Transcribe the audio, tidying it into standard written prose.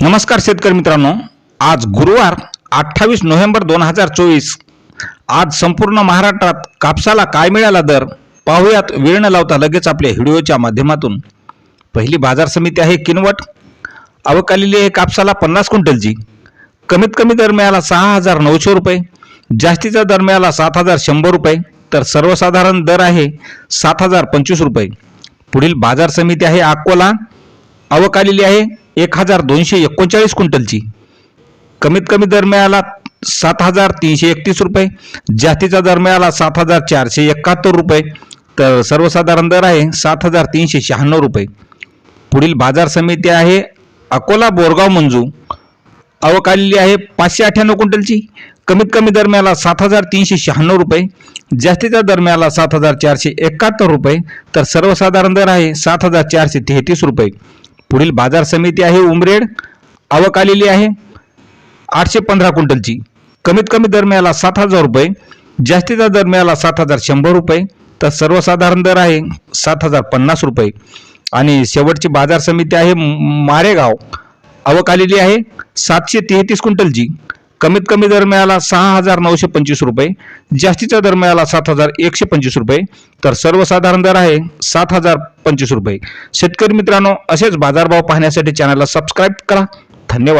नमस्कार शेतकरी मित्रांनो, आज गुरुवार 28 नोव्हेंबर 2024. आज संपूर्ण महाराष्ट्रात कापसाला काय मिळाला दर पाहूयात. वेळ न लावता लगेच आपल्या व्हिडिओच्या माध्यमातून. पहिली बाजार समिती आहे किनवट. आवक आलेली आहे कापसाला 50 क्विंटलची. कमीत कमी दर मिळाला 6,900 रुपये, जास्तीचा दर मिळाला 7,100 रुपये, तर सर्वसाधारण दर आहे 7,025 रुपये. पुढील बाजार समिती आहे अकोला. आवक आलेली आहे 1,239 क्विंटलची. कमीत कमी दर मिळाला 7,331 रुपये, जास्तीचा दर मिळाला 7,471 रुपये, तर सर्वसाधारण दर आहे 7,396 रुपये. पुढील बाजार समिती आहे अकोला बोरगाव मंजू. आवक आलेली आहे 598 क्विंटलची. कमीत कमी दर मिळाला 7,396 रुपये, जास्तीचा दर मिळाला 7,471 रुपये, तर सर्वसाधारण दर आहे 7,433 रुपये. पुढील बाजार समिती आहे उमरेड. आवक आलेली आहे 815 क्विंटलची. कमीत कमी दर मिळाला 7,000 रुपये, जास्तीचा दर मिळाला 7,100 रुपये, तर सर्वसाधारण दर आहे 7,050 रुपये. आणि शेवटची बाजार समिती आहे मारेगाव. आवक आलेली आहे 733 क्विंटलची. कमीत कमी दर मिळाला 6,925 रुपये, जास्तीचा दर मिळाला 7,125 रुपये, तर सर्वसाधारण दर आहे 7,025 रुपये. शेतकरी मित्रांनो, असेच बाजारभाव पाहण्यासाठी चॅनलला सबस्क्राईब करा. धन्यवाद.